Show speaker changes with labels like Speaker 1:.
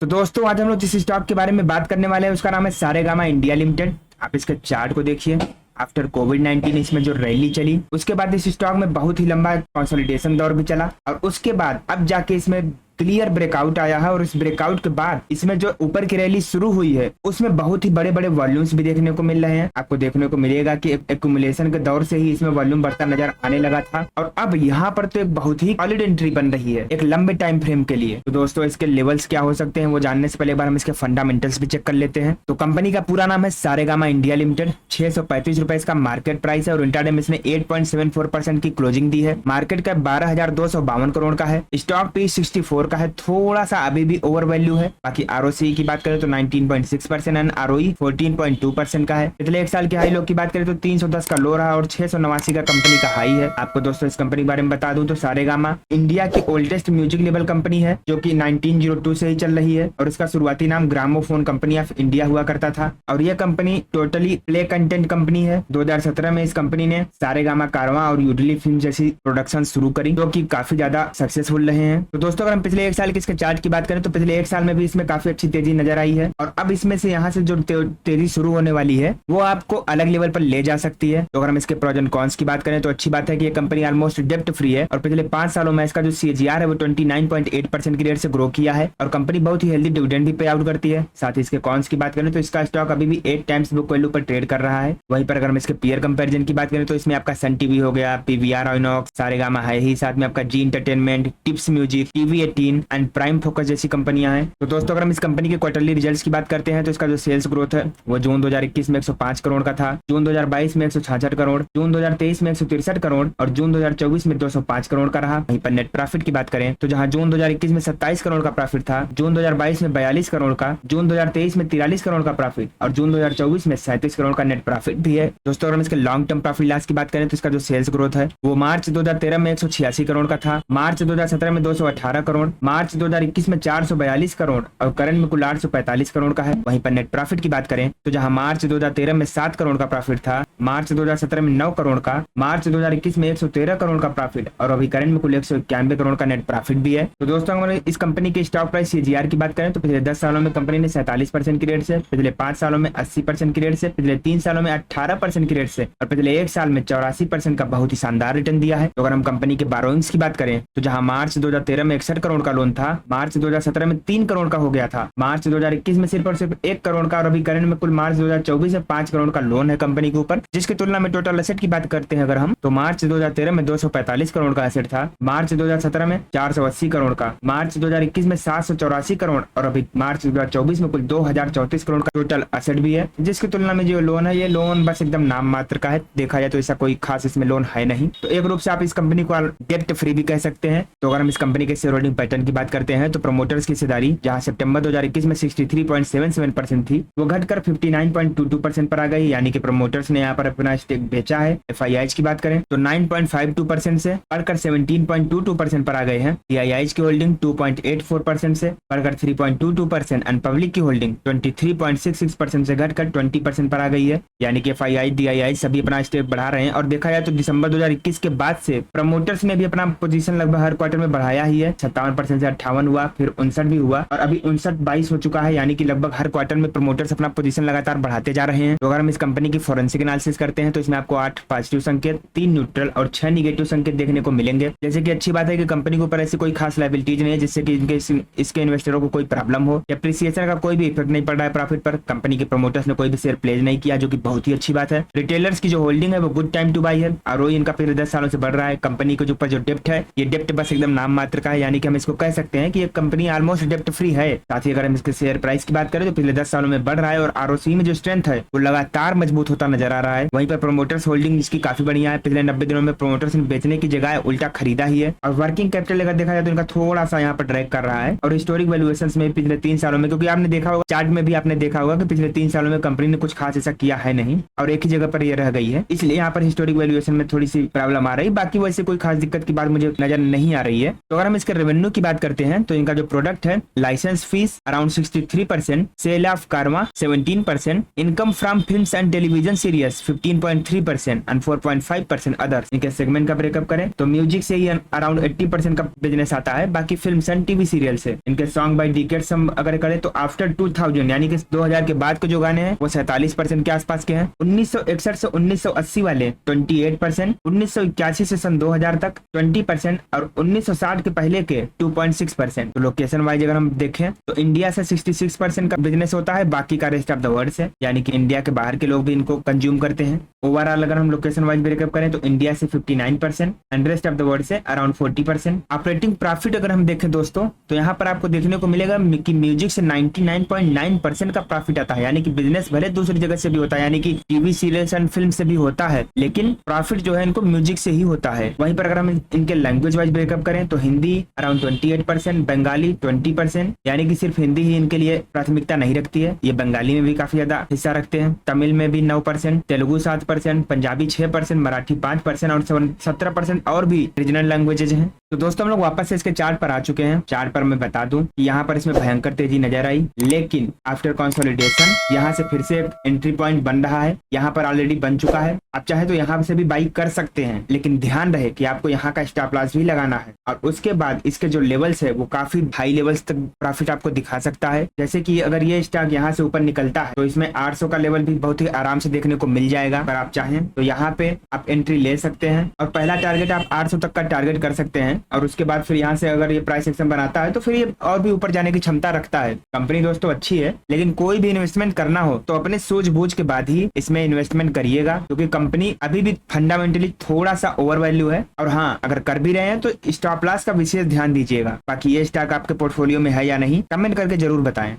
Speaker 1: तो दोस्तों आज हम लोग जिस स्टॉक के बारे में बात करने वाले हैं उसका नाम है सारेगामा इंडिया लिमिटेड। आप इसके चार्ट को देखिए। आफ्टर कोविड-19 इसमें जो रैली चली उसके बाद इस स्टॉक में बहुत ही लंबा कंसोलिडेशन दौर भी चला और उसके बाद अब जाके इसमें क्लियर ब्रेकआउट आया है और इस ब्रेकआउट के बाद इसमें जो ऊपर की रैली शुरू हुई है उसमें बहुत ही बड़े बड़े वॉल्यूम्स भी देखने को मिल रहे हैं। आपको देखने को मिलेगा कि एक्यूमुलेशन के दौर से ही इसमें वॉल्यूम बढ़ता नजर आने लगा था और अब यहाँ पर तो एक बहुत ही सॉलिड एंट्री बन रही है एक लंबे टाइम फ्रेम के लिए। तो दोस्तों इसके लेवल्स क्या हो सकते हैं वो जानने से पहले एक बार हम इसके फंडामेंटल्स भी चेक कर लेते हैं। तो कंपनी का पूरा नाम है सारेगामा इंडिया लिमिटेड। 635 रुपए इसका मार्केट प्राइस है और इंट्राडे में इसने 8.74% की क्लोजिंग दी है। मार्केट का 12,252 करोड़ का है। स्टॉक पी 64 का है, थोड़ा सा अभी भी ओवर वैल्यू है। बाकी आरओसी की बात करें तो 19.6% एंड आरओई 14.2% का है। पिछले एक साल के हाई लो की बात करें तो 310 का लो रहा और 689 का कंपनी का हाई है। आपको दोस्तों इस कंपनी के बारे में बता दूं तो सारेगामा इंडिया की ओल्डेस्ट म्यूजिक लेबल कंपनी है जो कि 1902 से ही चल रही है और इसका शुरुआती नाम ग्रामोफोन कंपनी ऑफ इंडिया हुआ करता था और यह company totally play content company है। 2017 में इस कंपनी ने सारेगामा कारवां और यूडली फिल्म जैसी प्रोडक्शन शुरू करी जो कि काफी ज्यादा सक्सेसफुल रहे हैं। तो दोस्तों अगर हम पिछले एक साल के इसके चार्ट की बात करें तो पिछले एक साल में भी इसमें काफी अच्छी तेजी नजर आई है और अब इसमें से यहाँ से जो तेजी शुरू होने वाली है वो आपको अलग लेवल पर ले जा सकती है। तो अगर हम इसके प्रोज एंड कॉन्स की बात करें तो अच्छी बात है कि ये कंपनी ऑलमोस्ट डेप्ट फ्री है और पिछले 5 सालों में इसका जो सीएजीआर है वो 29.8% की रेट से ग्रो किया है और कंपनी बहुत ही हेल्दी डिविडेंड भी पे आउट करती है। साथ ही इसके कॉन्स की बात करें तो इसका स्टॉक अभी भी 8 टाइम्स बुक वैल्यू पर ट्रेड कर रहा है। वहीं पर अगर हम इसके पीयर कंपैरिजन की बात करें तो इसमें आपका सन टीवी हो गया, पीवीआर आइनॉक्स, सारेगामा है ही, साथ में आपका Zee entertainment, tips music, TV 18 and prime focus जैसी कंपनियां हैं। तो दोस्तों अगर हम इस कंपनी के क्वार्टरली रिजल्ट्स की बात करते हैं तो इसका जो सेल्स ग्रोथ है वो जून 2021 में 105 करोड़ का था, जून 2022 में 166 करोड़, जून 2023 में 163 करोड़ और जून 2024 में 205 करोड़ का रहा। वहीं पर नेट प्रॉफिट की बात करें तो जहां जून 2021 में 27 करोड़ का प्रॉफिट था, जून 2022 में 42 करोड़ का, जून 2023 में 43 करोड़ का प्रॉफिट और जून 2024 में 37 करोड़ का नेट प्रॉफिट भी है। दोस्तों अगर हम इसके लॉन्ग टर्म प्रॉफिट लॉस की बात करें तो इसका जो सेल्स ग्रोथ है वो मार्च 2013 में 186 करोड़ का था, मार्च 2017 में 218 करोड़, मार्च 2021 में 442 करोड़ और करंट में कुल 845 करोड़ का है। वहीं पर नेट प्रॉफिट की बात करें तो जहां मार्च 2013 में 7 करोड़ का प्रॉफिट था, मार्च 2017 में 9 करोड़ का, मार्च 2021 में 113 करोड़ का प्रॉफिट और अभी करंट में कुल 191 करोड़ का नेट प्रॉफिट भी है। तो दोस्तों अगर इस कंपनी के स्टॉक प्राइस सीजीआर की बात करें तो पिछले 10 सालों में कंपनी ने 47% की रेट से, पिछले 5 सालों में 80% की रेट से, पिछले 3 सालों में 18% की रेट से और पिछले 1 साल में 84% का बहुत ही शानदार रिटर्न दिया है। तो अगर हम कंपनी के बोरोइंग्स की बात करें तो जहां मार्च 2013 में 61 करोड़ का लोन था, मार्च 2017 में 3 करोड़ का हो गया था, मार्च 2021 में सिर्फ और सिर्फ 1 करोड़ का और अभी करंट में कुल मार्च 2024 में 5 करोड़ का लोन है कंपनी के ऊपर। जिसकी तुलना में टोटल एसेट की बात करते हैं अगर हम तो मार्च 2013 में 245 करोड़ का एसेट था, मार्च 2017 में 480 करोड़ का, मार्च 2021 में 784 करोड़ और अभी मार्च 2024 में कुल 2034 करोड़ का टोटल एसेट भी है। जिसकी तुलना में जो लोन है ये लोन बस एकदम नाम मात्र का है, देखा जाए तो ऐसा कोई खास इसमें लोन है नहीं। तो एक रूप से आप इस कंपनी को डेप्ट फ्री भी कह सकते हैं। तो अगर हम इस कंपनी के शेयर होल्डिंग पैटर्न की बात करते हैं तो प्रमोटर्स की हिस्सेदारी जहां सितंबर 2021 में 63.77% थी वो घटकर 59.22% पर आ गई, यानी कि प्रमोटर्स ने यहाँ पर अपना स्टेक बेचा है। एफआईआईज की बात करें तो 9.52% से बढ़कर 17.22% पर आ गए हैं। डीआईआईज की होल्डिंग 2.84% से बढ़कर 3.22% एंड पब्लिक की होल्डिंग 23.66% से घटकर 20% पर आ गई है, यानी कि एफआईआई डीआईआई सभी अपना स्टेक बढ़ा रहे हैं। और देखा जाए तो दिसंबर 2021 के बाद से प्रमोटर्स ने भी अपना पोजीशन लगभग हर क्वार्टर में बढ़ाया ही है। 57% से 58 हुआ, फिर 59 भी हुआ और अभी 59-22 हो चुका है, यानी कि लगभग हर क्वार्टर में प्रमोटर्स अपना पोजीशन लगातार बढ़ाते जा रहे हैं। तो अगर हम इस कंपनी की फोरेंसिक एनालिसिस करते हैं तो इसमें आपको 8 पॉजिटिव संकेत, 3 न्यूट्रल और 6 निगेटिव संकेत देखने को मिलेंगे। जैसे कि अच्छी बात है कि कंपनी के ऊपर ऐसी कोई खास लायबिलिटीज नहीं है जिससे कि इसके इन्वेस्टरों को कोई प्रॉब्लम हो। एप्रिसिएशन का कोई भी इफेक्ट नहीं पड़ रहा है प्रॉफिट पर। कंपनी के प्रमोटर्स ने कोई भी शेयर प्लेज नहीं किया जो कि बहुत ही अच्छी बात है। रिटेलर्स की जो होल्डिंग है वो गुड टाइम टू बाई है। आरओई इनका पिछले 10 सालों से बढ़ रहा है। कंपनी के ऊपर जो डेप्ट है ये डेप्ट बस एकदम नाम मात्र का है, यानी कि हम इसको कह सकते हैं कि ये कंपनी ऑलमोस्ट डेप्ट फ्री है। साथ ही अगर हम इसके शेयर प्राइस की बात करें तो पिछले 10 सालों में बढ़ रहा है और आरओसी में जो स्ट्रेंथ है वो लगातार मजबूत होता नजर आ रहा है। वहीं पर प्रमोटर्स होल्डिंग इसकी काफी बढ़िया है। पिछले 90 दिनों में प्रमोटर्स ने बेचने की जगह उल्टा खरीदा ही है और वर्किंग कैपिटल अगर देखा जाए तो इनका थोड़ा सा यहाँ पर ड्रैग कर रहा है। और हिस्टोरिक वैल्यूएशन में पिछले 3 सालों में, क्योंकि आपने देखा होगा चार्ट में भी आपने देखा होगा कि पिछले 3 सालों में कंपनी ने कुछ खास ऐसा किया है नहीं और एक ही जगह पर ये रह गई है, इसलिए यहाँ पर हिस्टोरिक वैल्यूएशन में थोड़ी सी प्रॉब्लम आ रही है। बाकी वैसे कोई खास दिक्कत की बात मुझे नजर नहीं आ रही है। तो अगर हम इसके रेवेन्यू की बात करते हैं तो इनका जो प्रोडक्ट है, licence fees around 63%, sale of karma 17%, income from films and television series 15.3% and 4.5% others. इनके सेगमेंट का ब्रेकअप करें तो म्यूजिक से ही अराउंड 80% का बिजनेस आता है, बाकी फिल्म्स एंड टीवी सीरियल से। इनके सॉन्ग बाय डिकेड्स हम अगर करें तो आफ्टर 2000 यानी कि 2000 के बाद के जो गाने हैं वो 47% के आसपास के हैं। 1961 से 1980 वाले 28%, 1981 से सन 2000 तक 20% और 1960 के पहले के 2.6%। तो लोकेशन वाइज अगर हम देखें तो इंडिया से 66% का बिजनेस होता है, बाकी का रेस्ट ऑफ द वर्ल्ड से, यानी कि इंडिया के बाहर के लोग भी इनको कंज्यूम करते हैं। ओवरऑल अगर हम लोकेशन वाइज ब्रेकअप करें तो इंडिया से 59% and rest of the world से अराउंड 40%। ऑपरेटिंग प्रॉफिट अगर हम देखें दोस्तों तो यहाँ पर आपको देखने को मिलेगा कि म्यूजिक से 99.9% का प्रॉफिट आता है, यानी कि बिजनेस भले दूसरी जगह से भी होता है, यानी कि टीवी सीरियल्स एंड फिल्म से भी होता है, लेकिन प्रॉफिट जो है इनको म्यूजिक से ही होता है। वहीं पर अगर हम इनके लैंग्वेज वाइज ब्रेकअप करें तो हिंदी अराउंड 28%, बंगाली 20%, यानी कि सिर्फ हिंदी ही इनके लिए प्राथमिकता नहीं रखती है, ये बंगाली में भी काफी ज्यादा हिस्सा रखते हैं, तमिल में भी 9%, तेलुगु 7%, पंजाबी 6%, मराठी 5% और 17% और भी रीजनल लैंग्वेजेज हैं। तो दोस्तों हम लोग वापस से इसके चार्ट पर आ चुके हैं। चार्ट पर मैं बता दूं कि यहाँ पर इसमें भयंकर तेजी नजर आई, लेकिन आफ्टर कंसोलिडेशन यहाँ से फिर से एंट्री पॉइंट बन रहा है, यहाँ पर ऑलरेडी बन चुका है। आप चाहे तो यहाँ से भी बाई कर सकते हैं, लेकिन ध्यान रहे कि आपको यहाँ का स्टॉप लॉस भी लगाना है और उसके बाद इसके जो लेवल्स है वो काफी हाई लेवल्स तक प्रॉफिट आपको दिखा सकता है। जैसे कि अगर ये स्टॉक यहाँ से ऊपर निकलता है तो इसमें 800 का लेवल भी बहुत ही आराम से देखने को मिल जाएगा। अगर आप चाहें तो यहाँ पे आप एंट्री ले सकते हैं और पहला टारगेट आप 800 तक का टारगेट कर सकते हैं और उसके बाद फिर यहाँ से अगर ये प्राइस एक्शन बनाता है तो फिर ये और भी ऊपर जाने की क्षमता रखता है। कंपनी दोस्तों अच्छी है, लेकिन कोई भी इन्वेस्टमेंट करना हो तो अपने सूझबूझ के बाद ही इसमें इन्वेस्टमेंट करिएगा, क्योंकि कंपनी अभी भी फंडामेंटली थोड़ा सा ओवर वैल्यू है। और हाँ, अगर कर भी रहे हैं तो स्टॉप लॉस का विशेष ध्यान दीजिएगा। बाकी ये स्टॉक आपके पोर्टफोलियो में है या नहीं कमेंट करके जरूर बताएं।